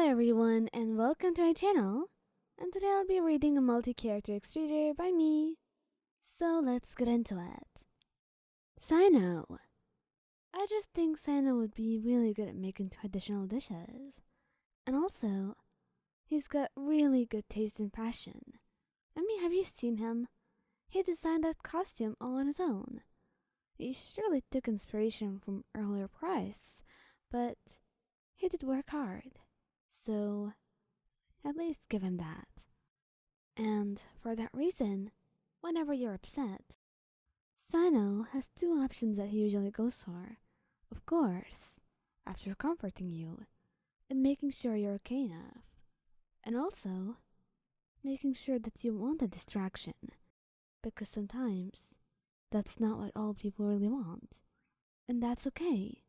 everyone, and welcome to my channel. And today I'll be reading a multi-character extruder by me. So let's get into it. Cyno. I just think Cyno would be really good at making traditional dishes. And also, he's got really good taste and passion. I mean, have you seen him? He designed that costume all on his own. He surely took inspiration from earlier prize, but he did work hard. So, at least give him that. And for that reason, whenever you're upset, Cyno has two options that he usually goes for. Of course, after comforting you, and making sure you're okay enough. And also, making sure that you want a distraction. Because sometimes, that's not what all people really want. And that's okay.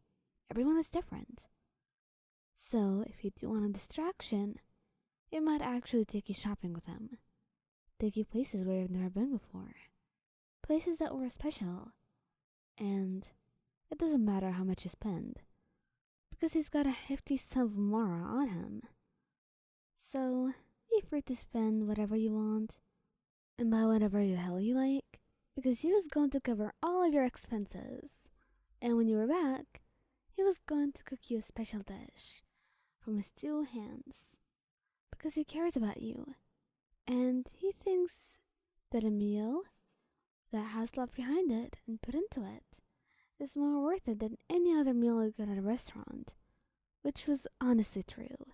Everyone is different. So, if you do want a distraction, it might actually take you shopping with him. Take you places where you've never been before. Places that were special. And it doesn't matter how much you spend, because he's got a hefty sum of Mora on him. So, be free to spend whatever you want, and buy whatever the hell you like, because he was going to cover all of your expenses. And when you were back, he was going to cook you a special dish from his two hands, because he cares about you, and he thinks that a meal that has love behind it and put into it is more worth it than any other meal you get at a restaurant, which was honestly true.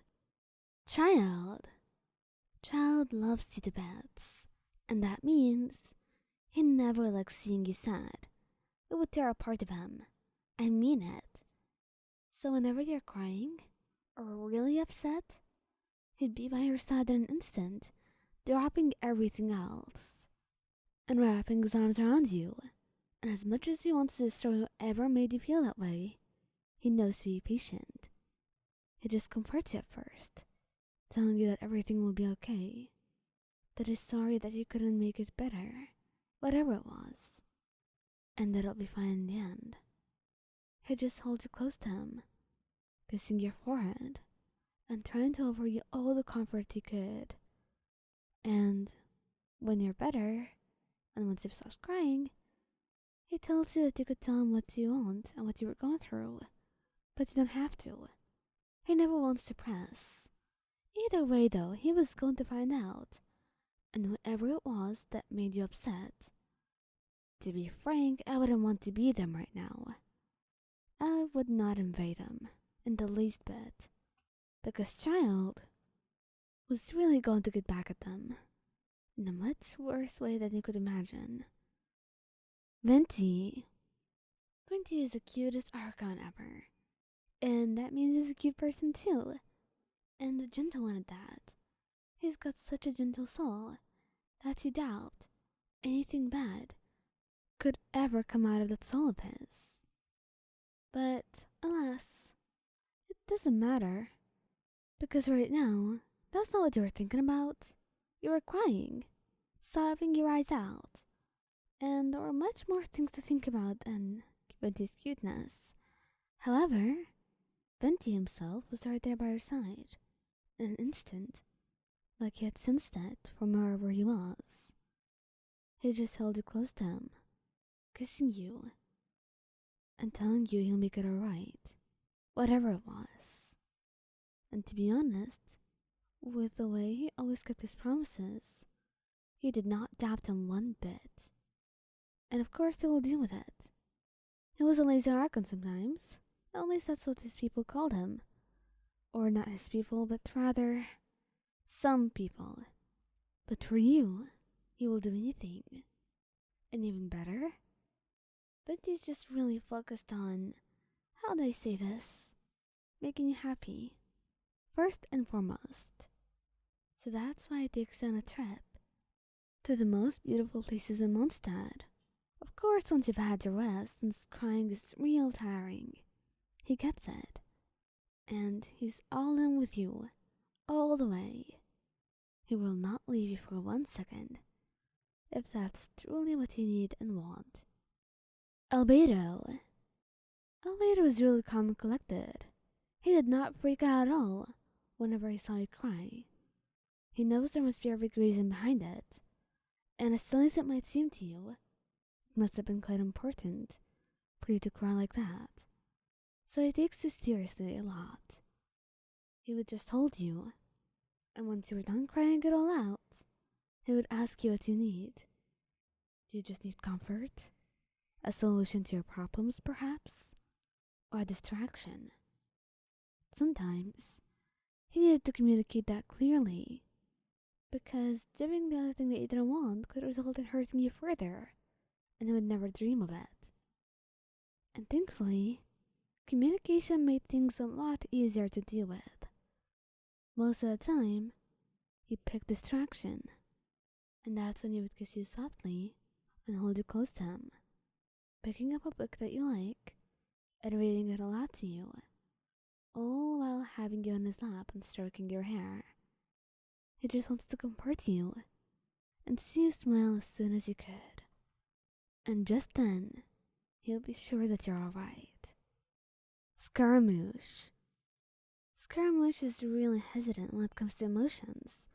Childe loves you to bits, and that means he never likes seeing you sad. It would tear a part of him. I mean it. So whenever you're crying or really upset, he'd be by your side in an instant, dropping everything else and wrapping his arms around you. And as much as he wants to destroy whoever made you feel that way, he knows to be patient. He just comforts you at first, telling you that everything will be okay, that he's sorry that you couldn't make it better, whatever it was, and that it'll be fine in the end. He just holds you close to him, kissing your forehead, and trying to offer you all the comfort he could. And when you're better, and once he stops crying, he tells you that you could tell him what you want and what you were going through, but you don't have to. He never wants to press. Either way though, he was going to find out, and whoever it was that made you upset, to be frank, I wouldn't want to be them right now. I would not invade them in the least bit, because Childe was really going to get back at them in a much worse way than you could imagine. Venti is the cutest Archon ever, and that means he's a cute person too, and a gentle one at that. He's got such a gentle soul that you doubt anything bad could ever come out of that soul of his. But alas, it doesn't matter, because right now, that's not what you were thinking about. You were crying, sobbing your eyes out, and there were much more things to think about than Venti's cuteness. However, Venti himself was right there by her side, in an instant, like he had sensed it from wherever he was. He just held you close to him, kissing you, and telling you he'll make it alright, whatever it was. And to be honest, with the way he always kept his promises, you did not doubt him one bit. And of course he will deal with it. He was a lazy Archon sometimes, at least that's what his people called him. Or not his people, but rather, some people. But for you, he will do anything. And even better, Venti's just really focused on, how do I say this, making you happy, first and foremost. So that's why he takes you on a trip to the most beautiful places in Mondstadt. Of course, once you've had your rest, since crying is real tiring, he gets it. And he's all in with you, all the way. He will not leave you for 1 second, if that's truly what you need and want. Albedo was really calm and collected. He did not freak out at all, whenever he saw you cry. He knows there must be a big reason behind it, and as silly as it might seem to you, it must have been quite important for you to cry like that. So he takes this seriously a lot. He would just hold you, and once you were done crying it all out, he would ask you what you need. Do you just need comfort? A solution to your problems, perhaps? Or a distraction? Sometimes, he needed to communicate that clearly, because doing the other thing that you didn't want could result in hurting you further, and he would never dream of it. And thankfully, communication made things a lot easier to deal with. Most of the time, he picked distraction, and that's when he would kiss you softly and hold you close to him, picking up a book that you like and reading it aloud to you, all while having you on his lap and stroking your hair. He just wants to comfort you and see you smile as soon as he could. And just then, he'll be sure that you're alright. Scaramouche. Scaramouche is really hesitant when it comes to emotions.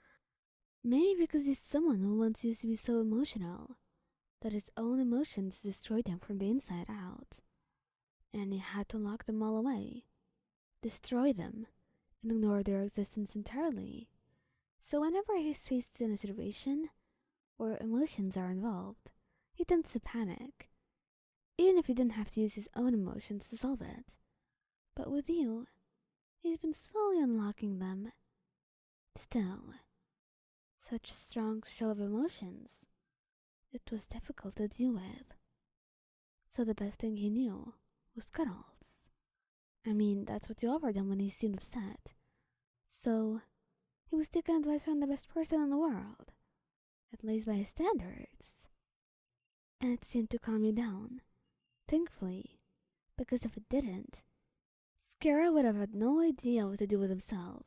Maybe because he's someone who once used to be so emotional that his own emotions destroyed him from the inside out, and he had to lock them all away, destroy them, and ignore their existence entirely. So whenever he's faced in a situation where emotions are involved, he tends to panic, even if he didn't have to use his own emotions to solve it. But with you, he's been slowly unlocking them. Still, such strong show of emotions, it was difficult to deal with. So the best thing he knew was cuddles. I mean, that's what you offered him when he seemed upset. So, he was taking advice from the best person in the world, at least by his standards. And it seemed to calm you down, thankfully, because if it didn't, Scara would have had no idea what to do with himself.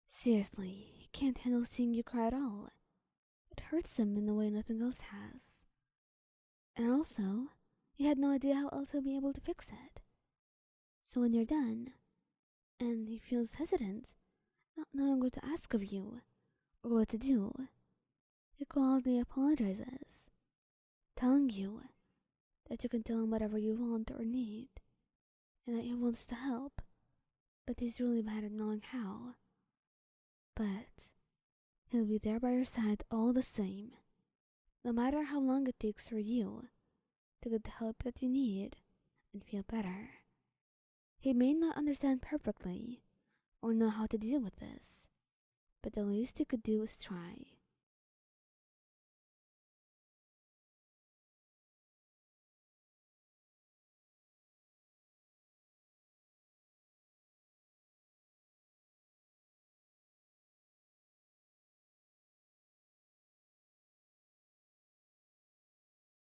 Seriously, he can't handle seeing you cry at all. It hurts him in a way nothing else has. And also, he had no idea how else he'll be able to fix it. So when you're done, and he feels hesitant, not knowing what to ask of you, or what to do, he quietly apologizes, telling you that you can tell him whatever you want or need, and that he wants to help, but he's really bad at knowing how. But he'll be there by your side all the same, no matter how long it takes for you to get the help that you need and feel better. He may not understand perfectly or know how to deal with this, but the least he could do is try.